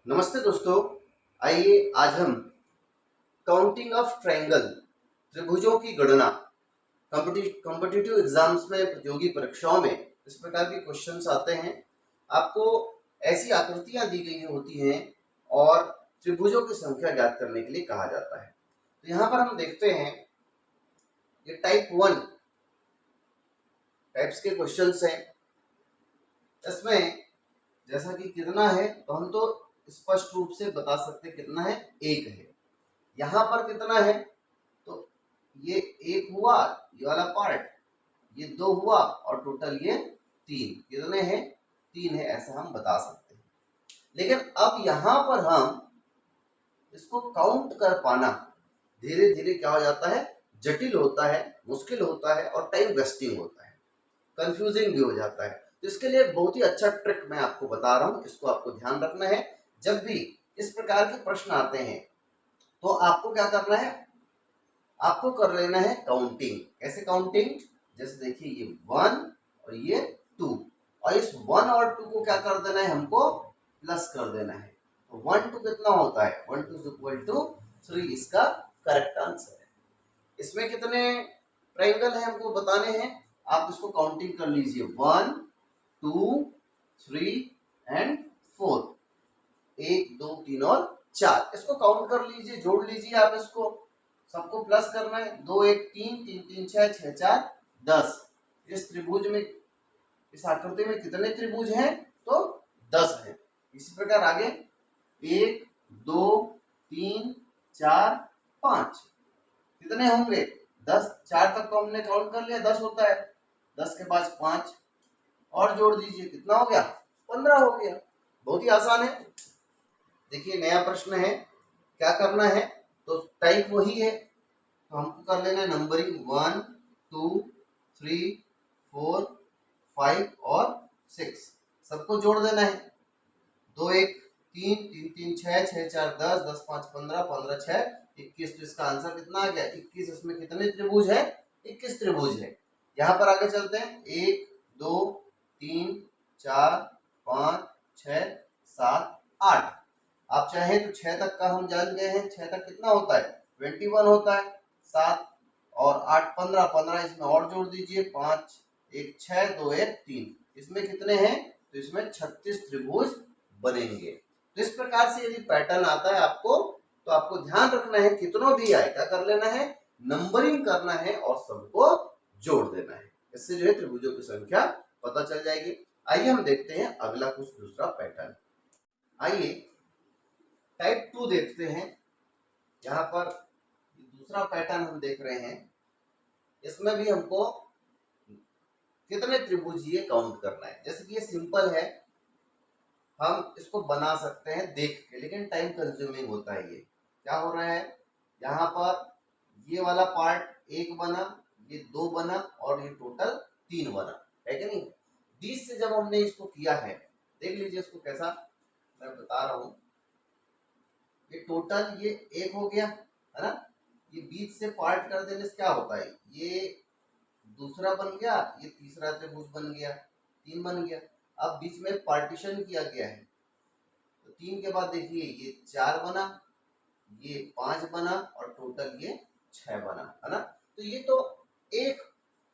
नमस्ते दोस्तों। आइए आज हम काउंटिंग ऑफ ट्रायंगल त्रिभुजों की गणना कॉम्पिटिटिव एग्जाम्स में प्रतियोगी परीक्षाओं में इस प्रकार के क्वेश्चंस आते हैं। आपको ऐसी आकृतियां दी गई होती हैं और त्रिभुजों की संख्या ज्ञात करने के लिए कहा जाता है। तो यहाँ पर हम देखते हैं ये टाइप 1 टाइप्स के क्वेश्चंस हैं। इसमें जैसा कि कितना है तो हम तो स्पष्ट रूप से बता सकते हैं कितना है, एक है। यहाँ पर कितना है तो ये एक हुआ, ये वाला पार्ट, ये दो हुआ और टोटल ये तीन। कितने हैं? तीन है, ऐसा हम बता सकते हैं। लेकिन अब यहाँ पर हम इसको काउंट कर पाना धीरे धीरे क्या हो जाता है, जटिल होता है, मुश्किल होता है और टाइम वेस्टिंग होता है, कंफ्यूजिंग भी हो जाता है। तो इसके लिए बहुत ही अच्छा ट्रिक मैं आपको बता रहा हूँ, इसको आपको ध्यान रखना है। जब भी इस प्रकार के प्रश्न आते हैं तो आपको क्या करना है, आपको कर लेना है काउंटिंग। कैसे काउंटिंग? जैसे देखिए ये 1 और ये 2 और इस 1 और 2 को क्या कर देना है, हमको प्लस कर देना है। तो 1 2 कितना होता है, 1 2 इक्वल टू 3 इसका करेक्ट आंसर है। इसमें कितने ट्रायंगल है हमको बताने हैं, आप इसको काउंटिंग कर लीजिए। 1 2 3 एंड 4, 1 2 3 और 4, इसको काउंट कर लीजिए, जोड़ लीजिए। आप इसको सबको प्लस करना है। 2 1 3 3 3 6 6 4 10। इस त्रिभुज में, इस आकृति में कितने त्रिभुज हैं तो 10 हैं। इसी प्रकार आगे 1 2 3 4 5 कितने होंगे 10। 4 तक तो हमने काउंट कर लिया, 10 होता है। 10 के बाद 5 और जोड़ दीजिए, कितना हो गया, 15 हो गया। बहुत ही आसान है। देखिए नया प्रश्न है, क्या करना है तो टाइप वही है, तो हमको कर लेना है नंबरिंग 1 2 3 4 5 और 6, सबको जोड़ देना है। 2 1 3 3 3 6 6 4 10 10 5 15 15 6 21। तो इसका आंसर कितना आ गया 21। इसमें कितने त्रिभुज है, 21 त्रिभुज है। यहाँ पर आगे चलते हैं, 1 2 3 4 5 6 7 8। आप चाहे तो 6 तक का हम जान गए हैं, 6 तक कितना होता है 21 होता है। 7 और 8 15 15, इसमें और जोड़ दीजिए, 5 1 6 2 1 3। इसमें कितने हैं तो इसमें 36 त्रिभुज बनेंगे। तो इस प्रकार से यदि पैटर्न आता है आपको, तो आपको ध्यान रखना है कितनों भी आए क्या कर लेना है, नंबरिंग करना है और सबको जोड़ देना है। इससे जो है त्रिभुजों की संख्या पता चल जाएगी। आइए हम देखते हैं अगला कुछ दूसरा पैटर्न। आइए टाइप 2 देखते हैं। यहाँ पर दूसरा पैटर्न हम देख रहे हैं, इसमें भी हमको कितने त्रिभुज ये काउंट करना है। जैसे कि ये सिंपल है, हम इसको बना सकते हैं देख के, लेकिन टाइम कंज्यूमिंग होता है। ये क्या हो रहा है, यहाँ पर ये वाला पार्ट 1 बना, ये 2 बना और ये टोटल 3 बना, है कि नहीं। 20 से जब हमने इसको किया है, देख लीजिए इसको कैसा मैं बता रहा हूँ। ये टोटल ये 1 हो गया है ना, ये 20 से पार्ट कर देने से क्या होता है, ये दूसरा बन गया, ये तीसरा त्रिभुज बन गया, 3 बन गया। अब बीच में पार्टीशन किया गया है, तो 3 के बाद देखिए ये 4 बना, ये 5 बना और टोटल ये 6 बना, है ना। तो ये तो एक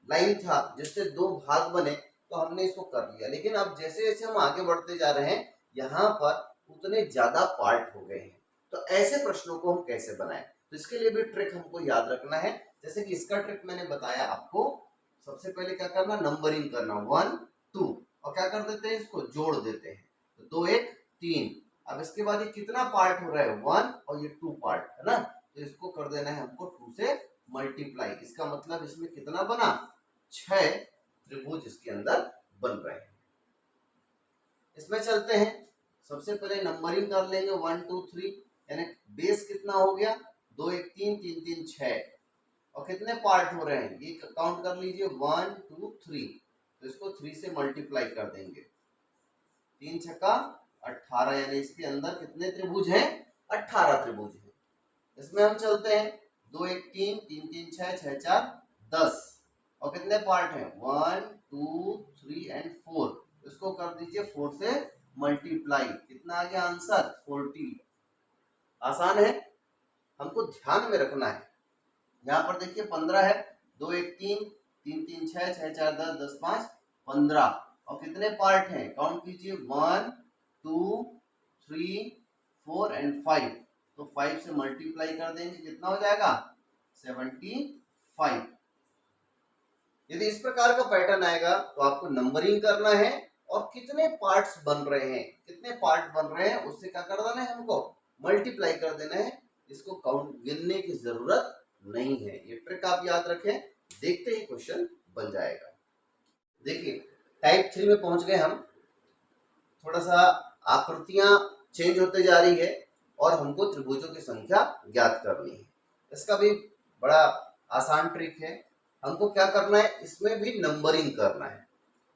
लाइन था जिससे 2 भाग बने, तो हमने इसको कर लिया। लेकिन अब जैसे जैसे हम आगे बढ़ते जा रहे हैं, यहाँ पर उतने ज्यादा पार्ट हो गए हैं। तो ऐसे प्रश्नों को हम कैसे बनाएं, तो इसके लिए भी ट्रिक हमको याद रखना है। जैसे कि इसका ट्रिक मैंने बताया आपको, सबसे पहले क्या करना, नंबरिंग करना 1 2 और क्या कर देते हैं, इसको जोड़ देते हैं। तो 2 1 3। अब इसके बाद ये कितना पार्ट हो रहा है, 1 और ये 2 पार्ट है ना, तो इसको कर देना है हमको 2 से मल्टीप्लाई। इसका मतलब इसमें कितना बना, 6 त्रिभुज इसके अंदर बन रहे हैं। इसमें चलते हैं, सबसे पहले नंबरिंग कर लेंगे 1 2 3, यानी बेस कितना हो गया 2 1 3 3 3 6 और कितने पार्ट हो रहे हैं ये काउंट कर लीजिए 1 2 3। तो इसको 3 से मल्टीप्लाई कर देंगे, 3 छक्का 18, यानी इसके अंदर कितने त्रिभुज हैं, 18 त्रिभुज हैं। इसमें हम चलते हैं, 2 1 3 3 3 6 6 4 10 और कितने पार्ट हैं 1 2 3 एंड 4। इसको कर दीजिए 4 से मल्टीप्लाई, कितना आ गया आंसर 40। आसान है, हमको ध्यान में रखना है। यहाँ पर देखिए 15 है, 2 1 3, 3 3 6, 6 4 10, 10 5 15। और कितने पार्ट हैं काउंट कीजिए, 1 2 3 4 एंड 5। तो 5 से मल्टीप्लाई कर देंगे, कितना हो जाएगा 75। यदि इस प्रकार का पैटर्न आएगा तो आपको नंबरिंग करना है और कितने पार्ट्स बन रहे हैं, कितने पार्ट बन रहे हैं उससे क्या कर देना है, हमको मल्टीप्लाई कर देना है। इसको काउंट गिनने की जरूरत नहीं है। ये ट्रिक आप याद रखें, देखते ही क्वेश्चन बन जाएगा। देखिए टाइप 3 में पहुंच गए हम। थोड़ा सा आकृतियां चेंज होते जा रही है और हमको त्रिभुजों की संख्या ज्ञात करनी है। इसका भी बड़ा आसान ट्रिक है। हमको क्या करना है, इसमें भी नंबरिंग करना है।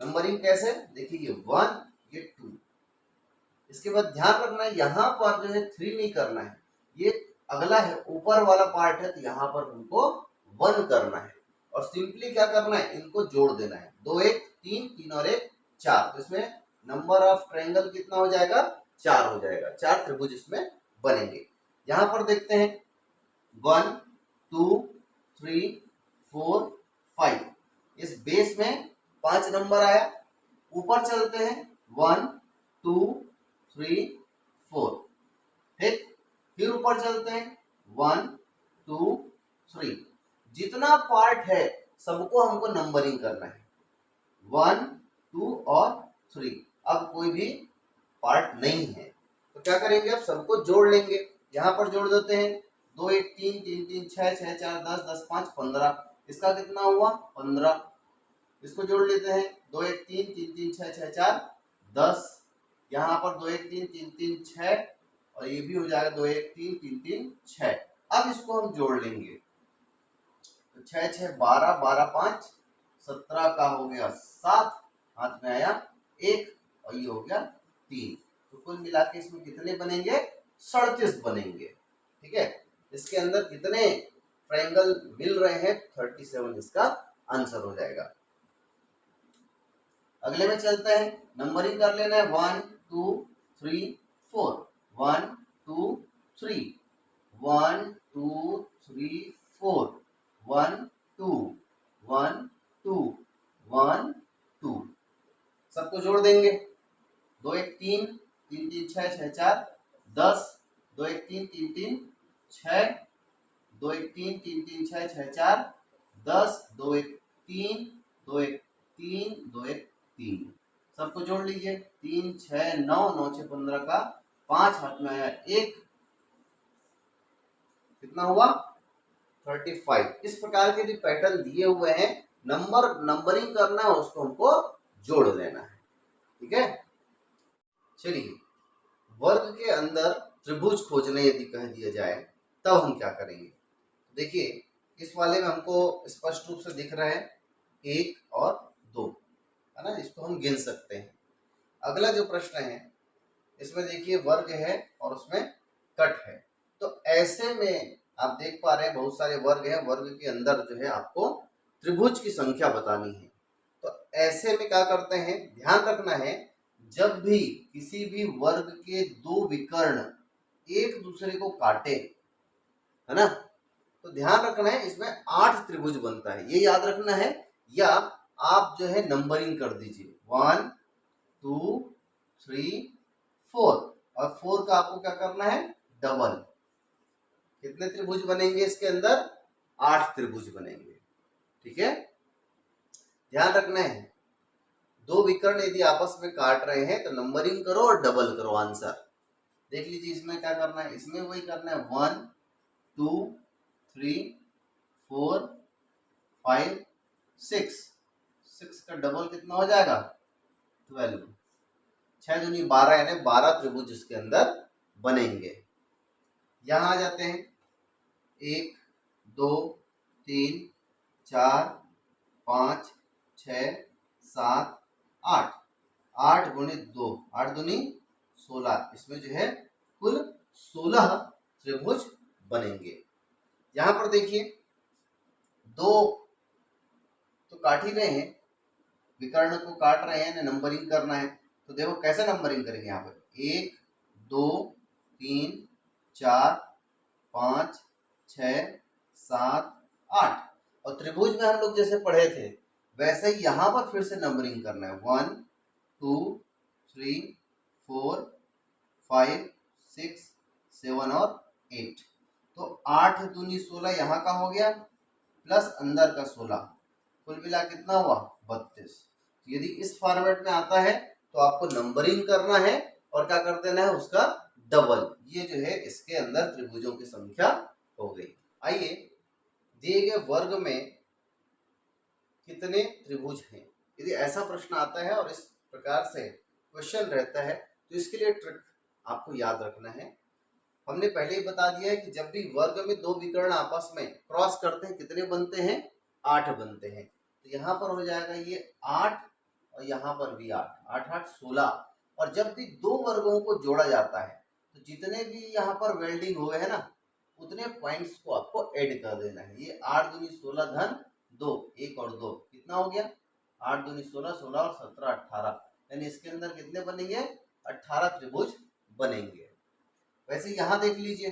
नंबरिंग कैसे, देखिए ये 1 ये 2। इसके बाद ध्यान रखना है यहाँ पर जो है 3 नहीं करना है, ये अगला है ऊपर वाला पार्ट है, तो यहाँ पर हमको 1 करना है। और सिंपली क्या करना है, इनको जोड़ देना है, 2 1 3, 3 और 1 4। तो इसमें नंबर ऑफ ट्रायंगल कितना हो जाएगा, 4 हो जाएगा। 4 त्रिभुज इसमें बनेंगे। यहाँ पर देखते हैं 1 2 3 4 5। इस बेस में 5 नंबर आया। ऊपर चलते हैं 1 2 3 4, ठीक। फिर ऊपर चलते हैं 1 2 3। जितना पार्ट है सबको हमको नंबरिंग करना है, 1 2 और 3। अब कोई भी पार्ट नहीं है तो क्या करेंगे, अब सबको जोड़ लेंगे। यहाँ पर जोड़ देते हैं 2 1 3 3 3 6 6 4 10 10 5 15। इसका कितना हुआ 15। इसको जोड़ लेते हैं 2 1 3 3 3 6 6 4 10। यहाँ पर 2 1 3 3 3 6 और ये भी हो जाएगा 2 1 3 3 3 6। अब इसको हम जोड़ लेंगे तो 6 6 12 12 5 17 का हो गया 7, हाथ में आया 1 और ये हो गया 3। तो कुल मिला के इसमें कितने बनेंगे, 37 बनेंगे, ठीक है। इसके अंदर कितने ट्रायंगल मिल रहे हैं, 37 इसका आंसर हो जाएगा। अगले में चलते हैं, नंबरिंग कर लेना है 1 2 3 4, 1 2 3 1 2 3 4, 1 2 1 2 1 2। सबको जोड़ देंगे, 2 1 3 3 3 6 6 4 10, 2 1 3 3 3 6, 2 1 3 3 3 6 6 4 10, 2 1 3 2 1 3 2 1 3। सबको जोड़ लीजिए, 3 6 9 9 6 15 का 5, हाथ में आया 1, कितना हुआ 35। इस प्रकार के जो पैटर्न दिए हुए हैं, नंबरिंग करना है, उसको हमको जोड़ लेना है, ठीक है। चलिए वर्ग के अंदर त्रिभुज खोजने यदि कह दिया जाए तब हम क्या करेंगे। देखिए इस वाले में हमको स्पष्ट रूप से दिख रहा है 1 और 2, है ना, इसको हम गिन सकते हैं। अगला जो प्रश्न है इसमें देखिए वर्ग है और उसमें कट है। तो ऐसे में आप देख पा रहे हैं बहुत सारे वर्ग हैं, वर्ग के अंदर जो है आपको त्रिभुज की संख्या बतानी है। तो ऐसे में क्या करते हैं, ध्यान रखना है, जब भी किसी भी वर्ग के दो विकर्ण एक दूसरे को काटे, है ना, तो ध्यान रखना है इसमें 8 त्रिभुज बनता है, ये याद रखना है। या आप जो है नंबरिंग कर दीजिए 1 2 3 4, और 4 का आपको क्या करना है डबल। कितने त्रिभुज बनेंगे इसके अंदर, 8 त्रिभुज बनेंगे, ठीक है। ध्यान रखना है, दो विकर्ण यदि आपस में काट रहे हैं तो नंबरिंग करो और डबल करो आंसर। देख लीजिए इसमें क्या करना है, इसमें वही करना है 1 2 3 4 5 6। 6 का डबल कितना हो जाएगा 12। 6 दूनी 12, यानी 12 त्रिभुज इसके अंदर बनेंगे। यहाँ आ जाते हैं 1 2 3 4 5 6 7 8, 8 गुणे 2, 8 दूनी 16। इसमें जो है कुल 16 त्रिभुज बनेंगे। यहाँ पर देखिए दो तो काट ही रहे हैं, विकर्ण को काट रहे हैं, नंबरिंग करना है, तो देखो कैसे नंबरिंग करेंगे यहाँ पर, 1 2 3 4 5 6 7 8। और त्रिभुज में हम लोग जैसे पढ़े थे वैसे ही यहाँ पर फिर से नंबरिंग करना है, 1 2 3 4 5 6 7 और 8। तो 8 दूनी 16 यहाँ का हो गया प्लस अंदर का 16, कुल मिला कितना हुआ 32। यदि इस फॉर्मेट में आता है तो आपको नंबरिंग करना है और क्या कर देना है उसका डबल। ये जो है इसके अंदर त्रिभुजों की संख्या हो गई। आइए दिए गए वर्ग में कितने त्रिभुज हैं, यदि ऐसा प्रश्न आता है और इस प्रकार से क्वेश्चन रहता है तो इसके लिए ट्रिक आपको याद रखना है। हमने पहले ही बता दिया है कि जब भी वर्ग में दो विकर्ण आपस में क्रॉस करते हैं कितने बनते हैं, 8 बनते हैं। तो यहाँ पर हो जाएगा ये 8 और यहाँ पर भी 8, 8 8 16। और जब भी दो वर्गों को जोड़ा जाता है तो जितने भी यहाँ पर वेल्डिंग हुए हैं ना उतने पॉइंट्स को आपको ऐड कर देना है। ये 8 दूनी 16 धन 2, 1 और 2 कितना हो गया, 8 दूनी 16, 16 और 17 18, यानी इसके अंदर कितने बनेंगे, 18 त्रिभुज बनेंगे। वैसे यहाँ देख लीजिए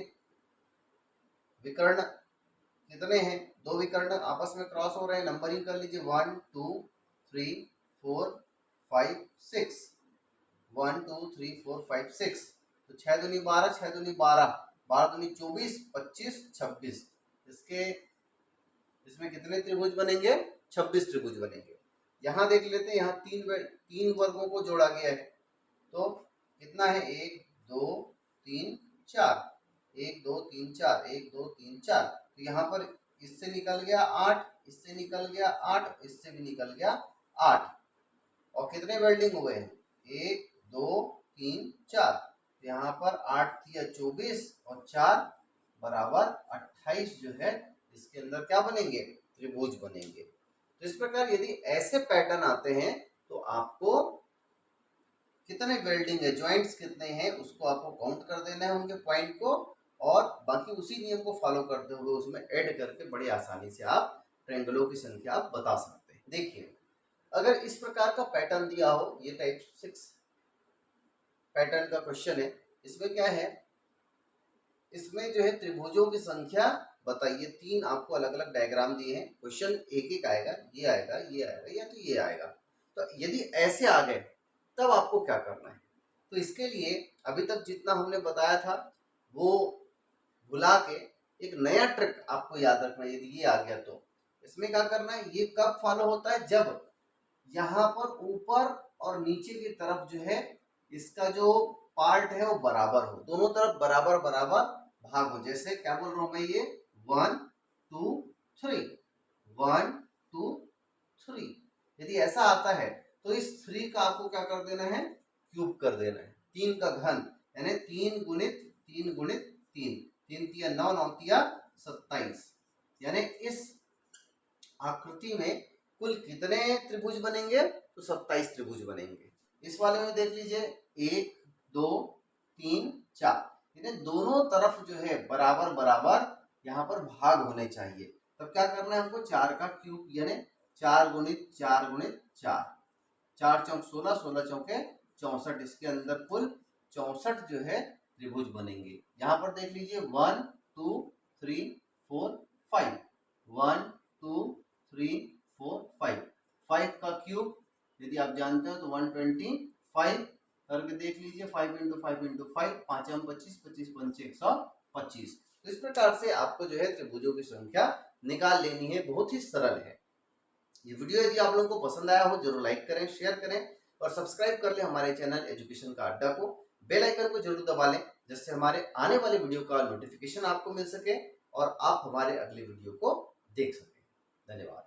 विकर्ण कितने हैं, दो विकर्ण आपस में क्रॉस हो रहे हैं, नंबरिंग कर लीजिए 1 2 3 4 5 6, 1 2 3 4 5 6। तो 6 दूनी 12, 6 दूनी 12, 12 दूनी 24, 25 26। इसमें कितने त्रिभुज बनेंगे, 26 त्रिभुज बनेंगे। यहाँ देख लेते हैं, यहाँ तीन वर्गों को जोड़ा गया है तो कितना है, 1 2 3 4, 1 2 3 4, 1 2 3 4। तो यहाँ पर इससे निकल गया 8, इससे निकल गया 8, इससे भी निकल गया 8। और कितने वेल्डिंग हुए हैं, 1 2 3 4। यहाँ पर 8 दिया 24 और 4 बराबर 28 जो है इसके अंदर क्या बनेंगे, त्रिभुज बनेंगे। तो इस प्रकार यदि ऐसे पैटर्न आते हैं तो आपको कितने वेल्डिंग है, ज्वाइंट्स कितने हैं उसको आपको काउंट कर देना है उनके पॉइंट को, और बाकी उसी नियम को फॉलो करते हुए उसमें ऐड करके बड़ी आसानी से आप ट्रायंगलों की संख्या आप बता सकते हैं। देखिए अगर इस प्रकार का पैटर्न दिया हो, ये टाइप 6 पैटर्न का क्वेश्चन है, इसमें क्या है, इसमें जो है त्रिभुजों की संख्या बताइए। 3 आपको अलग अलग डायग्राम दिए हैं, क्वेश्चन एक एक आएगा, ये आएगा ये आएगा या तो ये आएगा। तो यदि ऐसे आ गए तब आपको क्या करना है, तो इसके लिए अभी तक जितना हमने बताया था वो भुला के एक नया ट्रिक आपको याद रखना है। यदि ये आ गया तो इसमें क्या करना है, ये कब फॉलो होता है, जब यहाँ पर ऊपर और नीचे की तरफ जो है इसका जो पार्ट है वो बराबर हो, दोनों तरफ बराबर बराबर भाग हो। जैसे क्या बोल रहा हूं मैं, ये 1 2 3, 1 2 3। यदि ऐसा आता है तो इस 3 का आपको क्या कर देना है, क्यूब कर देना है, 3 का घन, यानी 3 गुणित 3 गुणित 3, 3 तिया 9, 9 तिया 27। यानी इस आकृति में कुल कितने त्रिभुज बनेंगे, तो 27 त्रिभुज बनेंगे। इस वाले में देख लीजिए 1 2 3 4, यानी दोनों तरफ जो है बराबर बराबर यहाँ पर भाग होने चाहिए। तब क्या करना है हमको, 4 का क्यूब यानी 4 गुणित 4 गुणित 4, 4 चौक 16, 16 चौके 64। इसके अंदर कुल 64 जो है त्रिभुज बनेंगे। यहाँ पर देख लीजिए 1 2 3 4 5, 1 2 3 4 5, 5 का क्यूब यदि आप जानते हो तो 125 करके देख लीजिए, 5 इंटू 5 इंटू 5, 5 25, 25 पंचे 125। तो इस प्रकार से आपको जो है त्रिभुजों की संख्या निकाल लेनी है, बहुत ही सरल है। ये वीडियो यदि आप लोगों को पसंद आया हो जरूर लाइक करें, शेयर करें और सब्सक्राइब कर लें हमारे चैनल एजुकेशन का अड्डा को। बेल आइकन को जरूर दबा लें जिससे हमारे आने वाले वीडियो का नोटिफिकेशन आपको मिल सके और आप हमारे अगले वीडियो को देख सकें। धन्यवाद।